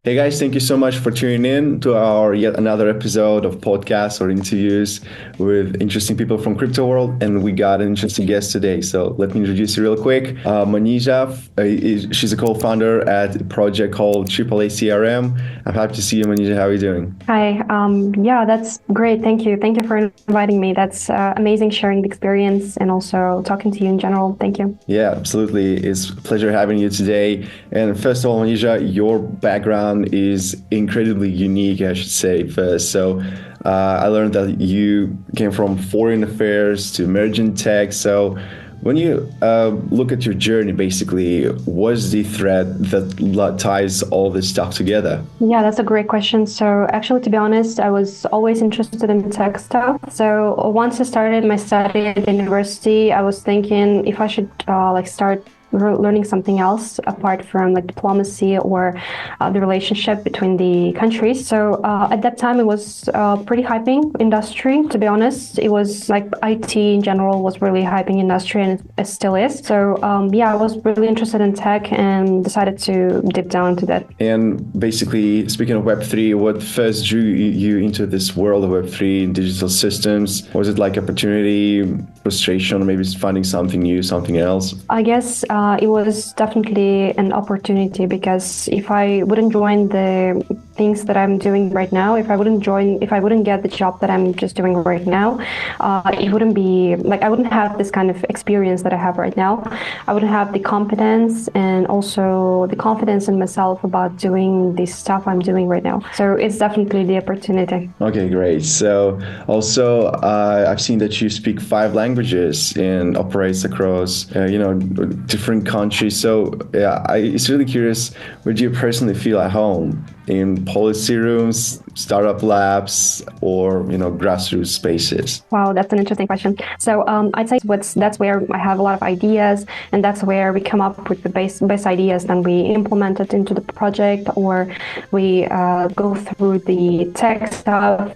Hey guys, thank you so much for tuning in to our yet another episode of podcasts or interviews with interesting people from crypto world. And we got an interesting guest today. So let me introduce you real quick. Manizha, she's a co-founder at a project called AAA CRM. I'm happy to see you, Manizha. How are you doing? Hi. Yeah, that's great. Thank you. Thank you for inviting me. That's amazing sharing the experience and also talking to you in general. Thank you. Yeah, absolutely. It's a pleasure having you today. And first of all, Manizha, your background is incredibly unique, I should say first. So I learned that you came from foreign affairs to emerging tech. So when you look at your journey, basically, what's the thread that ties all this stuff together? Yeah, that's a great question. So actually, to be honest, I was always interested in tech stuff. So once I started my study at the university, I was thinking if I should start learning something else apart from like diplomacy or the relationship between the countries. So at that time, it was pretty hyping industry, to be honest. It was like IT in general was really hyping industry, and it still is. So yeah, I was really interested in tech and decided to dip down into that. And basically, speaking of Web3, what first drew you into this world of Web3 and digital systems? Was it like opportunity, frustration, or maybe finding something new, something else? I guess it was definitely an opportunity, because if I wouldn't join the things that I'm doing right now, if I wouldn't get the job that I'm just doing right now, it wouldn't be like I wouldn't have this kind of experience that I have right now. I wouldn't have the competence and also the confidence in myself about doing the stuff I'm doing right now. So it's definitely the opportunity. Okay, great. So also, I've seen that you speak 5 languages and operates across, different countries. So yeah, it's really curious, where do you personally feel at home? In policy rooms, startup labs, or grassroots spaces? Wow, that's an interesting question. So I'd say that's where I have a lot of ideas, and that's where we come up with the best ideas, then we implement it into the project, or we go through the tech stuff,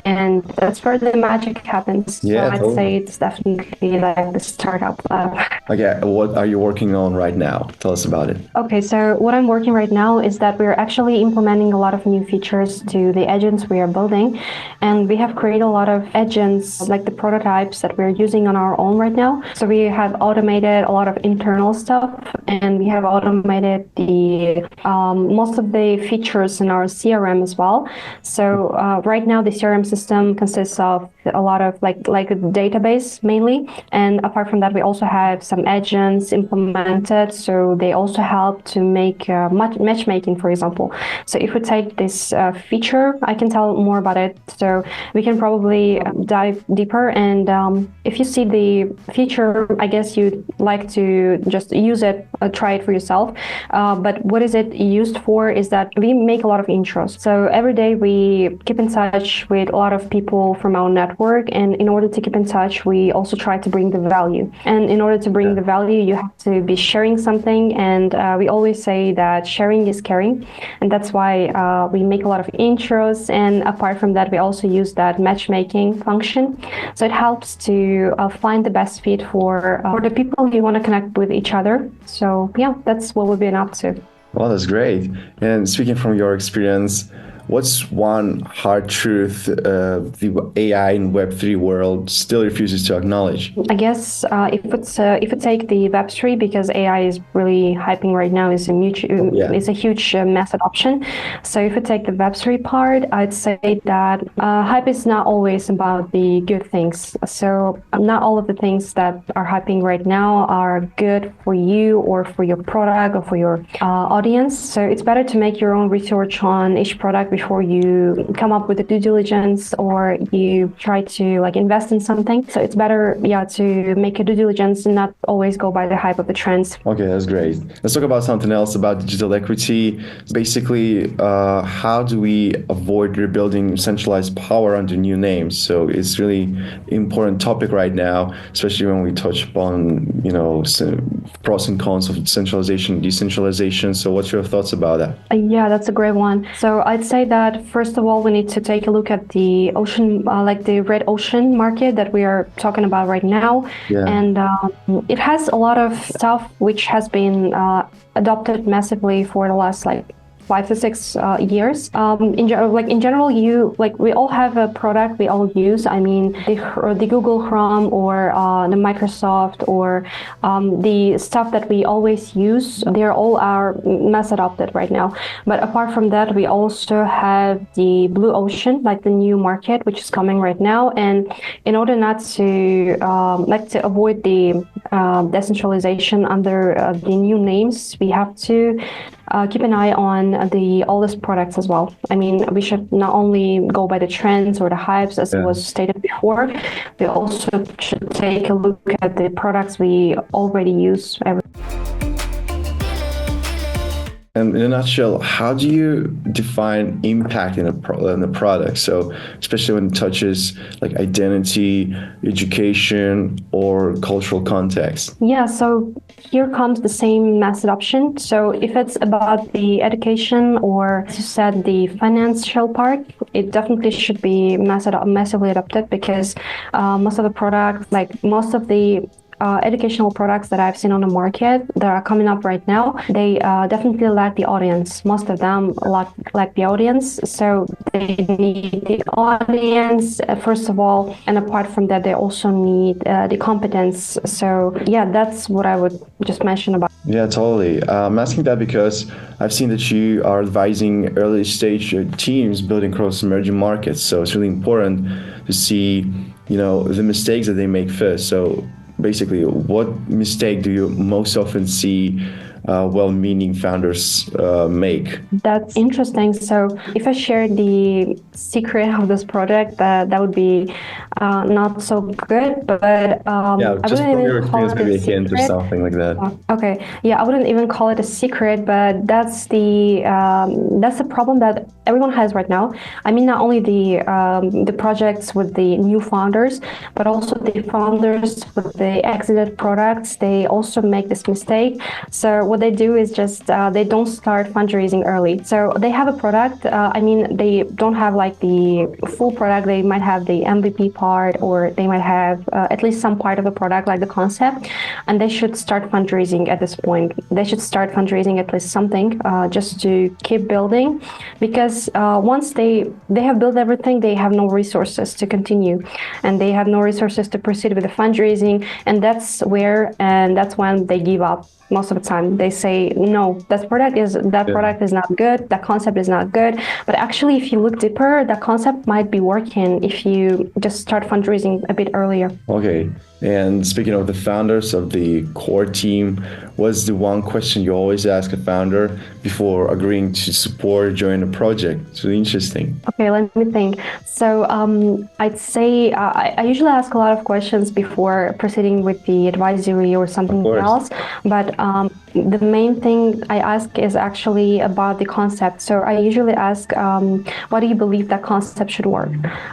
and that's where the magic happens. Yeah, so I'd totally. say it's definitely like the startup lab. Okay, what are you working on right now? Tell us about it. Okay, so what I'm working right now is that we're actually implementing a lot of new features to the agents we are building. And we have created a lot of agents, like the prototypes that we're using on our own right now. So we have automated a lot of internal stuff, and we have automated the most of the features in our CRM as well. So right now the CRM system consists of a lot of like a database mainly. And apart from that, we also have some agents implemented. So they also help to make matchmaking, for example. So if we take this feature, I can tell more about it. So we can probably dive deeper. And if you see the feature, I guess you'd like to just use it, try it for yourself. But what is it used for is that we make a lot of intros. So every day we keep in touch with a lot of people from our network. And in order to keep in touch, we also try to bring the value. And in order to bring the value, you have to be sharing something. And we always say that sharing is caring. And that's why we make a lot of intros. And apart from that, we also use that matchmaking function. So it helps to find the best fit for the people who want to connect with each other. So yeah, that's what we've been up to. Well, that's great. And speaking from your experience, what's one hard truth the AI and Web3 world still refuses to acknowledge? I guess if we take the Web3, because AI is really hyping right now, is a huge mass adoption. So if we take the Web3 part, I'd say that hype is not always about the good things. So not all of the things that are hyping right now are good for you or for your product or for your audience. So it's better to make your own research on each product before you come up with a due diligence or you try to like invest in something. So it's better, to make a due diligence and not always go by the hype of the trends. Okay, that's great. Let's talk about something else, about digital equity. Basically, how do we avoid rebuilding centralized power under new names? So it's really important topic right now, especially when we touch upon, pros and cons of centralization, decentralization. So what's your thoughts about that? Yeah, that's a great one. So I'd say that first of all, we need to take a look at the ocean, like the red ocean market that we are talking about right now. Yeah. And it has a lot of stuff which has been adopted massively for the last 5 to 6 years. In general, we all have a product we all use. I mean, the Google Chrome or the Microsoft or the stuff that we always use, they're all are mass adopted right now. But apart from that, we also have the blue ocean, like the new market, which is coming right now. And in order not to to avoid the decentralization under the new names, we have to keep an eye on the oldest products as well. I mean, we should not only go by the trends or the hypes, as was stated before, we also should take a look at the products we already use. And in a nutshell, how do you define impact in a product? So especially when it touches like identity, education, or cultural context. Yeah, so here comes the same mass adoption. So if it's about the education or, as you said, the financial part, it definitely should be massively adopted, because most of the products, like most of the educational products that I've seen on the market that are coming up right now, they definitely lack the audience. Most of them lack the audience. So they need the audience, first of all. And apart from that, they also need the competence. So yeah, that's what I would just mention about. Yeah, totally. I'm asking that because I've seen that you are advising early stage teams building across emerging markets. So it's really important to see, the mistakes that they make first. So basically, what mistake do you most often see well-meaning founders make? That's interesting. So if I share the secret of this project, that would be not so good, but yeah, just from your experience, maybe a hint or something like that. Okay, yeah, I wouldn't even call it a secret, but that's the problem that everyone has right now. I mean, not only the projects with the new founders, but also the founders with the exited products. They also make this mistake. So what they do is just they don't start fundraising early. So they have a product. I mean, they don't have like the full product. They might have the MVP part, or they might have at least some part of the product, like the concept. And they should start fundraising at this point. They should start fundraising at least something just to keep building, because once they have built everything, they have no resources to continue, and they have no resources to proceed with the fundraising. And that's when they give up. Most of the time they say, no, that product is not good, that concept is not good. But actually, if you look deeper, that concept might be working if you just start fundraising a bit earlier. Okay. And speaking of the founders of the core team, what's the one question you always ask a founder before agreeing to support or join a project? It's really interesting. Okay, let me think. So I'd say I usually ask a lot of questions before proceeding with the advisory or something else. But the main thing I ask is actually about the concept. So I usually ask, why do you believe that concept should work?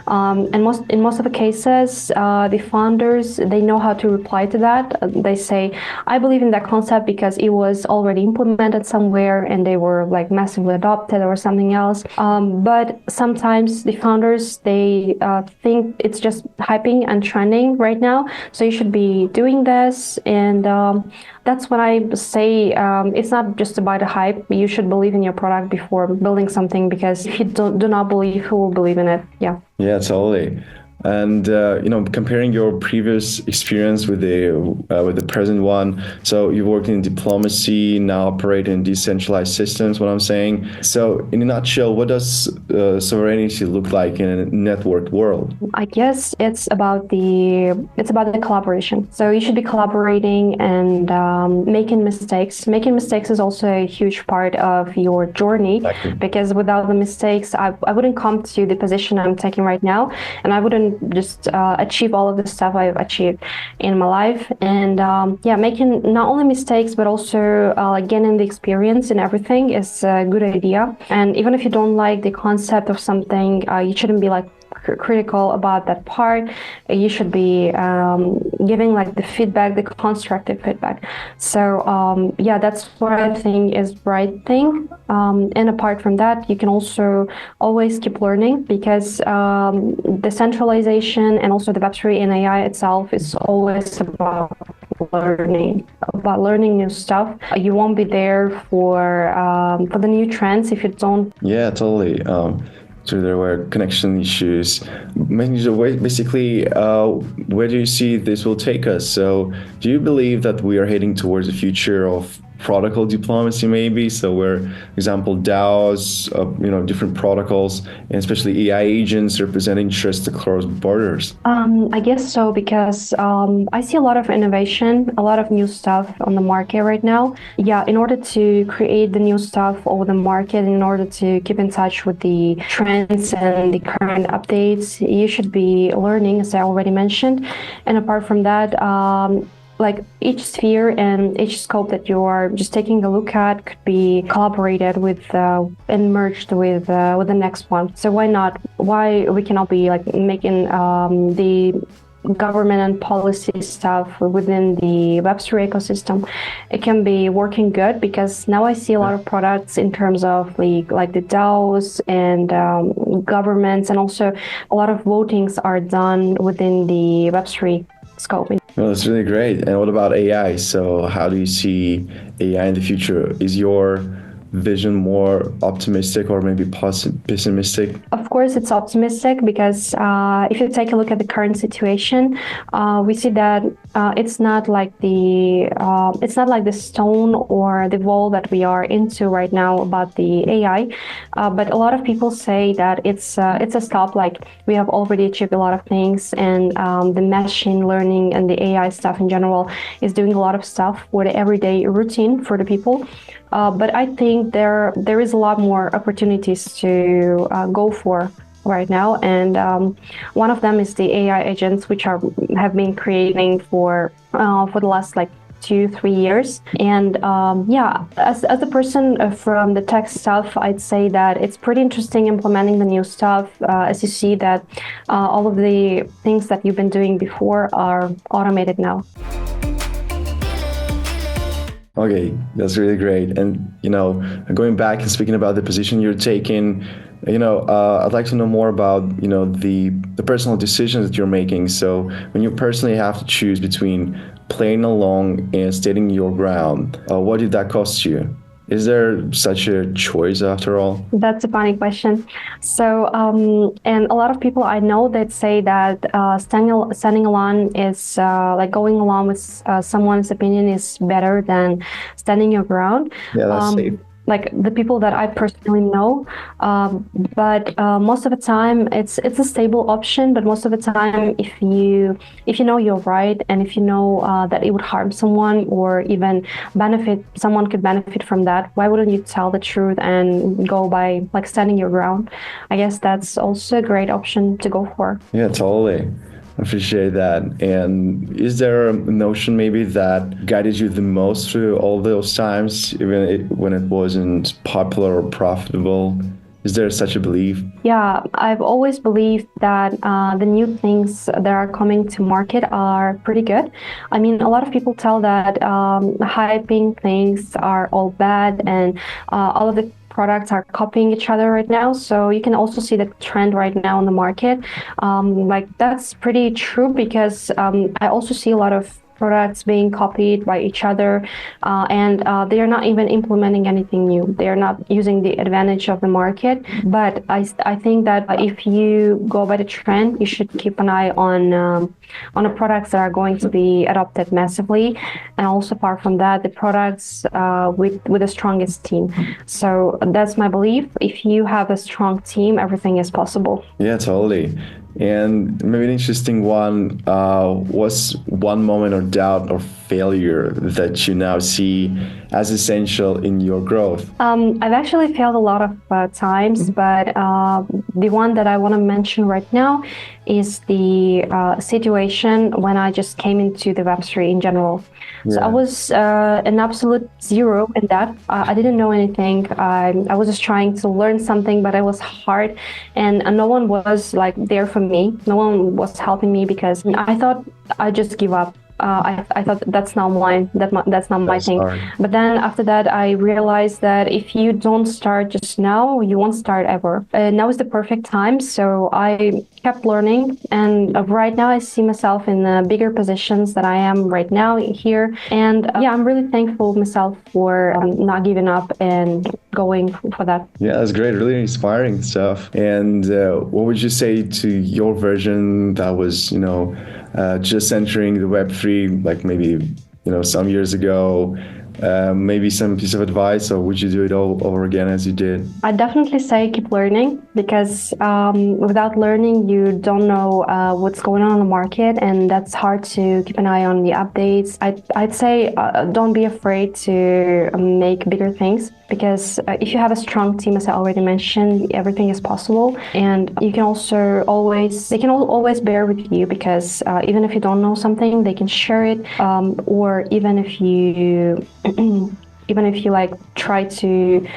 And in most of the cases, the founders, they know how to reply to that. They say, I believe in that concept because it was already implemented somewhere and they were like massively adopted or something else. But sometimes the founders, they think it's just hyping and trending right now. So you should be doing this. And that's when I say it's not just about the hype. You should believe in your product before building something, because if you do not believe, who will believe in it? Yeah. Yeah, totally. And comparing your previous experience with the present one, so you worked in diplomacy, now operate in decentralized systems. What I'm saying. So, in a nutshell, what does sovereignty look like in a networked world? I guess it's about the collaboration. So you should be collaborating and making mistakes. Making mistakes is also a huge part of your journey, because without the mistakes, I wouldn't come to the position I'm taking right now, and I wouldn't just achieve all of the stuff I've achieved in my life. And making not only mistakes but also gaining the experience in everything is a good idea. And even if you don't like the concept of something, you shouldn't be like critical about that part. You should be giving like the feedback, the constructive feedback. So that's what I think is right thing. And apart from that, you can also always keep learning, because the centralization and also the Web3 and AI itself is always about learning new stuff. You won't be there for the new trends if you don't. Yeah, totally. So there were connection issues. Basically, where do you see this will take us? So, do you believe that we are heading towards the future of protocol diplomacy, maybe? So, where, for example, DAOs, different protocols, and especially AI agents representing trust across borders. I guess so, because I see a lot of innovation, a lot of new stuff on the market right now. Yeah, in order to create the new stuff over the market, in order to keep in touch with the trends and the current updates, you should be learning, as I already mentioned. And apart from that, like each sphere and each scope that you are just taking a look at could be collaborated with and merged with the next one. So why not? Why we cannot be like making the government and policy stuff within the Web3 ecosystem? It can be working good, because now I see a lot of products in terms of like the DAOs and governments, and also a lot of votings are done within the Web3 scope. Well, that's really great. And what about AI? So how do you see AI in the future? Is your vision more optimistic or maybe pessimistic? Of course, it's optimistic, because if you take a look at the current situation, we see that it's not like the stone or the wall that we are into right now about the AI. But a lot of people say that it's a stop. Like, we have already achieved a lot of things, and the machine learning and the AI stuff in general is doing a lot of stuff for the everyday routine for the people. But I think there is a lot more opportunities to go for right now, and one of them is the AI agents, which have been creating for the last like 2-3 years. And as a person from the tech stuff, I'd say that it's pretty interesting implementing the new stuff, as you see that all of the things that you've been doing before are automated now. Okay, that's really great. And, going back and speaking about the position you're taking, I'd like to know more about, the personal decisions that you're making. So when you personally have to choose between playing along and standing your ground, what did that cost you? Is there such a choice after all? That's a funny question. So, and a lot of people I know that say that standing alone is like going along with someone's opinion is better than standing your ground. Yeah, that's safe. Like the people that I personally know, but most of the time it's a stable option. But most of the time, if you know you're right, and if you know that it would harm someone or even someone could benefit from that, why wouldn't you tell the truth and go by like standing your ground? I guess that's also a great option to go for. Yeah, totally. Appreciate that. And is there a notion maybe that guided you the most through all those times, even when it wasn't popular or profitable? Is there such a belief? Yeah, I've always believed that the new things that are coming to market are pretty good. I mean, a lot of people tell that hyping things are all bad, and all of the products are copying each other right now. So you can also see the trend right now in the market. Like, that's pretty true, because I also see a lot of products being copied by each other, and they are not even implementing anything new. They are not using the advantage of the market. But I think that if you go by the trend, you should keep an eye on the products that are going to be adopted massively, and also apart from that, the products with the strongest team. So that's my belief. If you have a strong team, everything is possible. Yeah, totally. And maybe an interesting one was one moment of doubt or failure that you now see as essential in your growth. I've actually failed a lot of times, but the one that I want to mention right now is the situation when I just came into the Web3 in general. Yeah. So I was an absolute zero in that. I didn't know anything. I was just trying to learn something, but it was hard, and no one was like there for me. No one was helping me, because I thought I'd just give up. I thought that's not mine. That's not my That's thing. hard. But then after that, I realized that if you don't start just now, you won't start ever. Now is the perfect time. So I kept learning, and right now I see myself in bigger positions that I am right now here. And yeah, I'm really thankful myself for not giving up and going for that. Yeah, that's great. Really inspiring stuff. And what would you say to your version that was, just entering the Web3, like maybe, some years ago? Maybe some piece of advice, or would you do it all over again as you did? I definitely say keep learning, because without learning, you don't know what's going on in the market, and that's hard to keep an eye on the updates. I'd say don't be afraid to make bigger things, because if you have a strong team, as I already mentioned, everything is possible, and you can also they can always bear with you, because even if you don't know something, they can share it, or even if you even if you like try to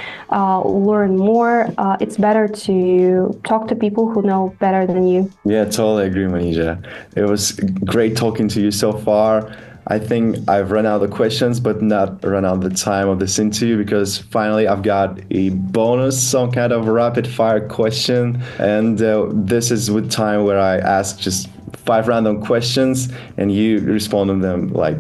learn more, it's better to talk to people who know better than you. Yeah, totally agree, Manizha. It was great talking to you so far. I think I've run out of questions, but not run out of the time of this interview, because finally I've got a bonus, some kind of rapid fire question. And this is with time where I ask just 5 random questions and you respond to them like,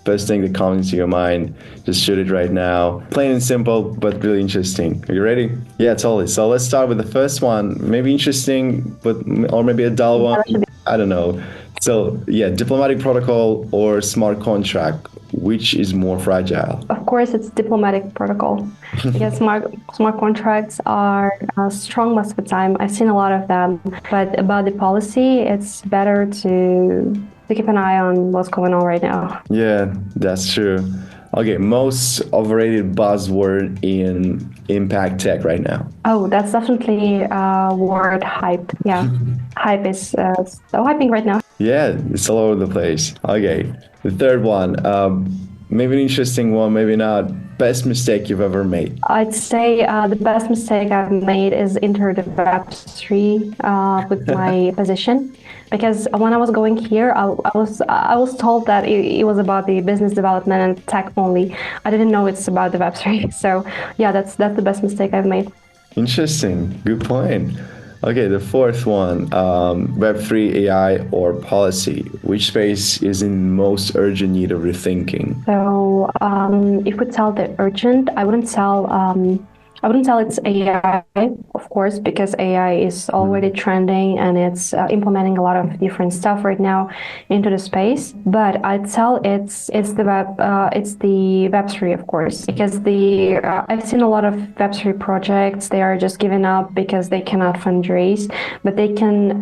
first thing that comes into your mind. Just shoot it right now. Plain and simple, but really interesting. Are you ready? Yeah, totally. So let's start with the first one. Maybe interesting, but or maybe a dull one. I don't know. So yeah, diplomatic protocol or smart contract, which is more fragile? Of course, it's diplomatic protocol, because smart contracts are strong most of the time. I've seen a lot of them, but about the policy, it's better to keep an eye on what's going on right now. Yeah, that's true. Okay, most overrated buzzword in impact tech right now. Oh, that's definitely word hype. Yeah, hype is so hyping right now. Yeah, it's all over the place. Okay, the third one, maybe an interesting one, maybe not. Best mistake you've ever made? I'd say the best mistake I've made is enter the Web3 with my position, because when I was going here, I was told that it was about the business development and tech only. I didn't know it's about the Web3. So yeah, that's the best mistake I've made. Interesting. Good point. Okay, the fourth one, Web3, AI, or policy. Which space is in most urgent need of rethinking? So if we tell the urgent, I wouldn't tell it's AI, of course, because AI is already trending and it's implementing a lot of different stuff right now into the space. But I'd tell it's the Web3, of course, because I've seen a lot of Web3 projects. They are just giving up because they cannot fundraise, but they can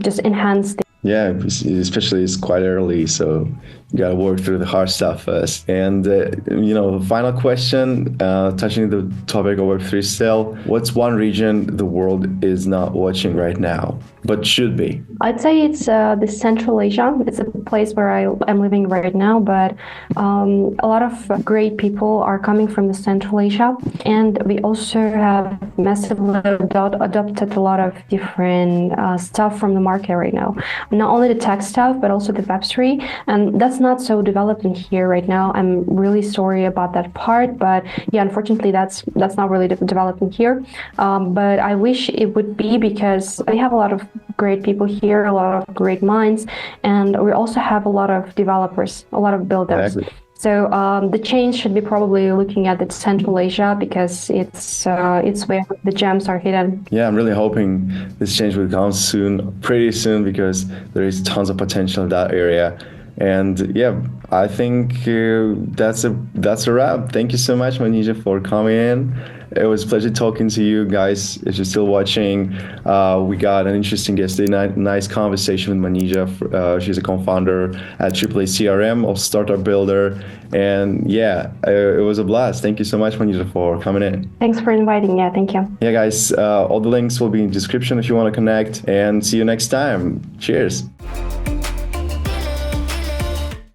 just enhance the. Yeah, especially it's quite early, so you gotta work through the hard stuff first. And the final question, touching the topic of Web3 still, what's one region the world is not watching right now, but should be? I'd say it's the Central Asia. It's a place where I'm living right now, but a lot of great people are coming from the Central Asia, and we also have massively adopted a lot of different stuff from the market right now. Not only the tech stuff, but also the Web3, and that's not so developed in here right now. I'm really sorry about that part, but yeah, unfortunately, that's not really developed in here. But I wish it would be, because we have a lot of great people here, a lot of great minds, and we also have a lot of developers, a lot of builders. Exactly. So the change should be probably looking at the Central Asia, because it's where the gems are hidden. Yeah, I'm really hoping this change will come soon, pretty soon, because there is tons of potential in that area. And yeah, I think that's a wrap. Thank you so much, Manizha, for coming in. It was a pleasure talking to you guys. If you're still watching, we got an interesting guest, a nice conversation with Manizha. She's a co-founder at AAA CRM of Startup Builder. And yeah, it was a blast. Thank you so much, Manizha, for coming in. Thanks for inviting. Yeah, thank you. Yeah, guys, all the links will be in the description if you want to connect. And see you next time. Cheers.